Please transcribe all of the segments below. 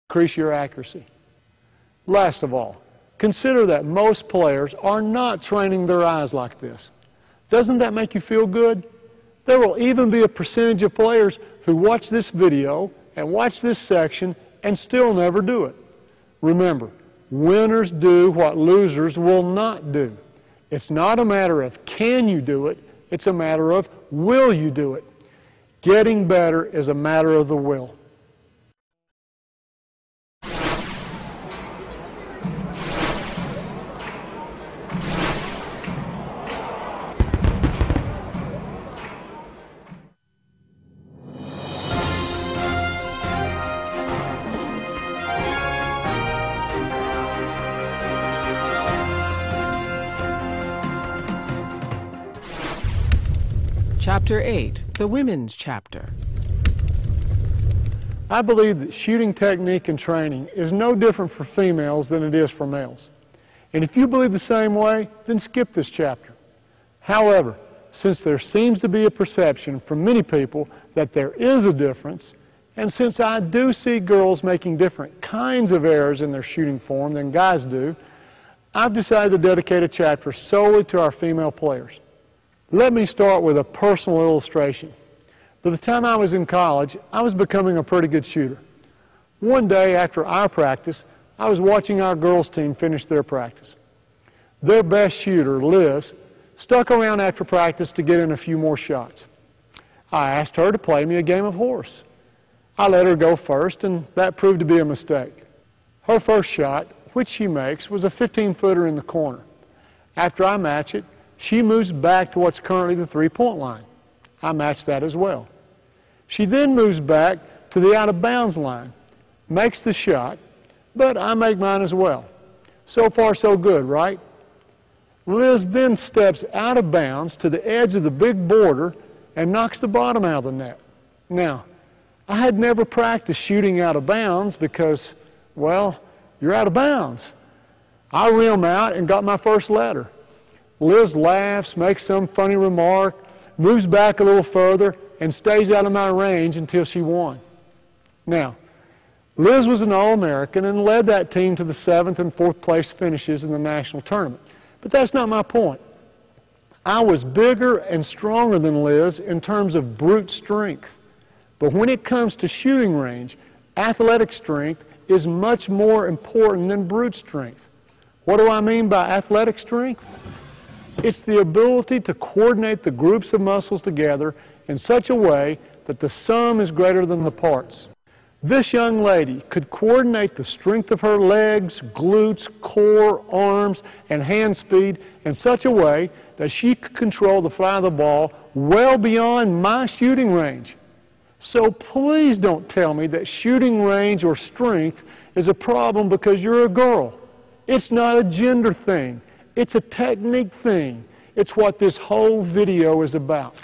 increase your accuracy. Last of all, consider that most players are not training their eyes like this. Doesn't that make you feel good? There will even be a percentage of players who watch this video and watch this section and still never do it. Remember, winners do what losers will not do. It's not a matter of can you do it, it's a matter of will you do it. Getting better is a matter of the will. Chapter 8, the Women's Chapter. I believe that shooting technique and training is no different for females than it is for males. And if you believe the same way, then skip this chapter. However, since there seems to be a perception from many people that there is a difference, and since I do see girls making different kinds of errors in their shooting form than guys do, I've decided to dedicate a chapter solely to our female players. Let me start with a personal illustration. By the time I was in college, I was becoming a pretty good shooter. One day after our practice, I was watching our girls' team finish their practice. Their best shooter, Liz, stuck around after practice to get in a few more shots. I asked her to play me a game of horse. I let her go first, and that proved to be a mistake. Her first shot, which she makes, was a 15-footer in the corner. After I match it, she moves back to what's currently the three-point line. I match that as well. She then moves back to the out-of-bounds line, makes the shot, but I make mine as well. So far, so good, right? Liz then steps out of bounds to the edge of the big border and knocks the bottom out of the net. Now, I had never practiced shooting out of bounds because, well, you're out of bounds. I rim out and got my first letter. Liz laughs, makes some funny remark, moves back a little further, and stays out of my range until she won. Now, Liz was an All-American and led that team to the 7th and 4th place finishes in the national tournament. But that's not my point. I was bigger and stronger than Liz in terms of brute strength. But when it comes to shooting range, athletic strength is much more important than brute strength. What do I mean by athletic strength? It's the ability to coordinate the groups of muscles together in such a way that the sum is greater than the parts. This young lady could coordinate the strength of her legs, glutes, core, arms, and hand speed in such a way that she could control the fly of the ball well beyond my shooting range. So please don't tell me that shooting range or strength is a problem because you're a girl. It's not a gender thing. It's a technique thing. It's what this whole video is about.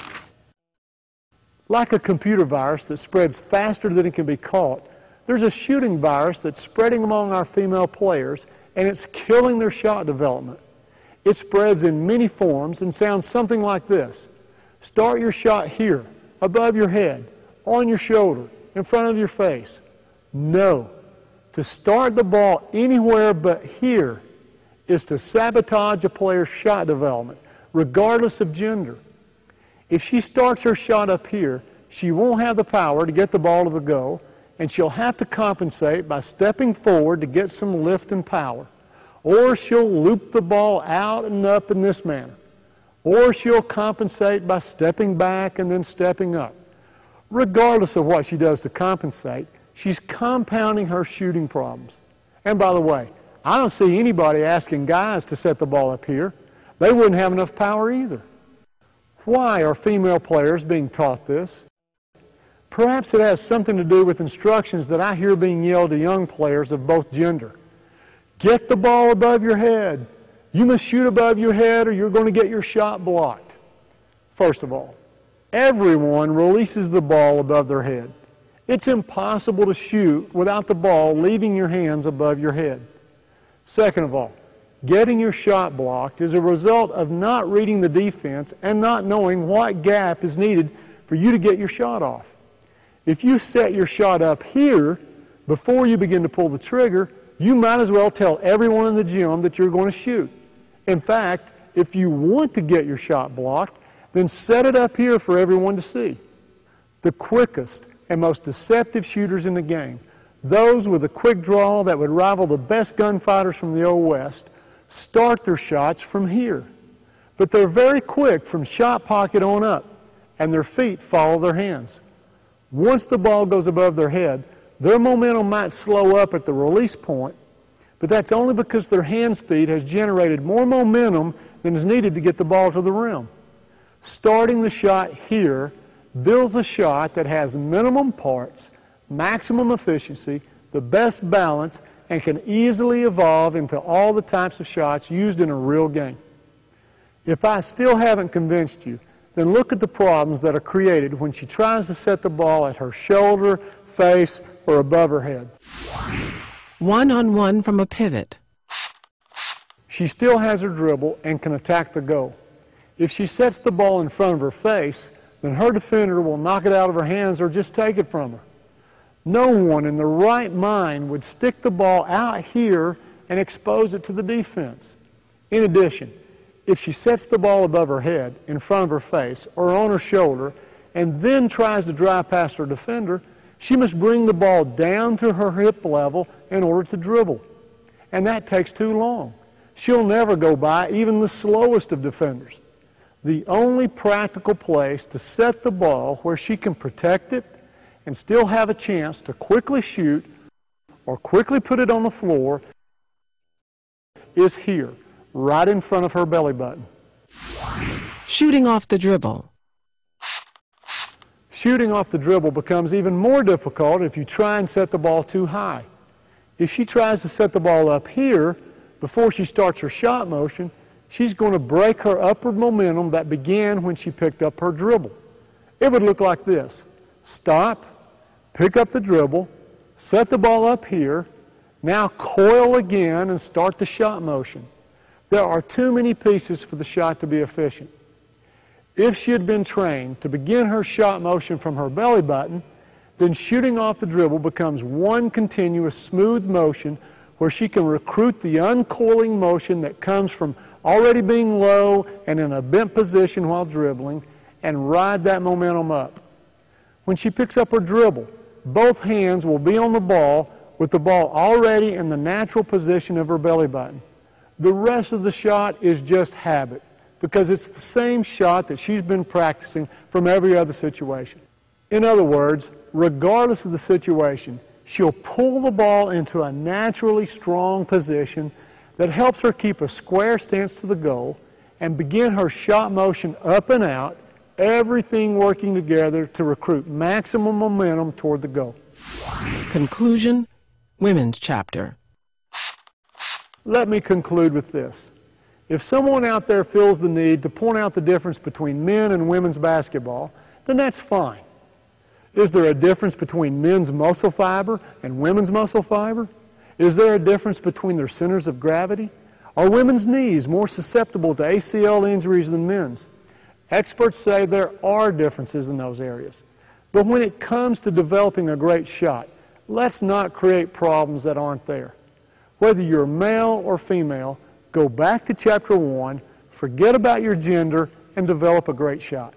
Like a computer virus that spreads faster than it can be caught, there's a shooting virus that's spreading among our female players, and it's killing their shot development. It spreads in many forms and sounds something like this. Start your shot here, above your head, on your shoulder, in front of your face. No. To start the ball anywhere but here is to sabotage a player's shot development, regardless of gender. If she starts her shot up here, she won't have the power to get the ball to the goal, and she'll have to compensate by stepping forward to get some lift and power. Or she'll loop the ball out and up in this manner. Or she'll compensate by stepping back and then stepping up. Regardless of what she does to compensate, she's compounding her shooting problems. And by the way, I don't see anybody asking guys to set the ball up here. They wouldn't have enough power either. Why are female players being taught this? Perhaps it has something to do with instructions that I hear being yelled to young players of both gender. Get the ball above your head. You must shoot above your head or you're going to get your shot blocked. First of all, everyone releases the ball above their head. It's impossible to shoot without the ball leaving your hands above your head. Second of all, getting your shot blocked is a result of not reading the defense and not knowing what gap is needed for you to get your shot off. If you set your shot up here, Before you begin to pull the trigger, you might as well tell everyone in the gym that you're going to shoot. In fact, if you want to get your shot blocked, then set it up here for everyone to see. The quickest and most deceptive shooters in the game, those with a quick draw that would rival the best gunfighters from the Old West, start their shots from here. But they're very quick from shot pocket on up, and their feet follow their hands. Once the ball goes above their head, their momentum might slow up at the release point, but that's only because their hand speed has generated more momentum than is needed to get the ball to the rim. Starting the shot here builds a shot that has minimum parts, maximum efficiency, the best balance, and can easily evolve into all the types of shots used in a real game. If I still haven't convinced you, then look at the problems that are created when she tries to set the ball at her shoulder, face, or above her head. 1-on-1 from a pivot. She still has her dribble and can attack the goal. If she sets the ball in front of her face, then her defender will knock it out of her hands or just take it from her. No one in their right mind would stick the ball out here and expose it to the defense. In addition, if she sets the ball above her head, in front of her face, or on her shoulder, and then tries to drive past her defender, she must bring the ball down to her hip level in order to dribble. And that takes too long. She'll never go by even the slowest of defenders. The only practical place to set the ball where she can protect it and still have a chance to quickly shoot or quickly put it on the floor is here, right in front of her belly button. Shooting off the dribble. Shooting off the dribble becomes even more difficult if you try and set the ball too high. If she tries to set the ball up here before she starts her shot motion, she's going to break her upward momentum that began when she picked up her dribble. It would look like this. Stop, pick up the dribble, set the ball up here, now coil again and start the shot motion. There are too many pieces for the shot to be efficient. If she had been trained to begin her shot motion from her belly button, then shooting off the dribble becomes one continuous smooth motion where she can recruit the uncoiling motion that comes from already being low and in a bent position while dribbling and ride that momentum up. When she picks up her dribble, both hands will be on the ball with the ball already in the natural position of her belly button. The rest of the shot is just habit because it's the same shot that she's been practicing from every other situation. In other words, regardless of the situation, she'll pull the ball into a naturally strong position that helps her keep a square stance to the goal and begin her shot motion up and out, everything working together to recruit maximum momentum toward the goal. Conclusion, Women's Chapter. Let me conclude with this. If someone out there feels the need to point out the difference between men and women's basketball, then that's fine. Is there a difference between men's muscle fiber and women's muscle fiber? Is there a difference between their centers of gravity? Are women's knees more susceptible to ACL injuries than men's? Experts say there are differences in those areas. But when it comes to developing a great shot, let's not create problems that aren't there. Whether you're male or female, go back to Chapter 1, forget about your gender, and develop a great shot.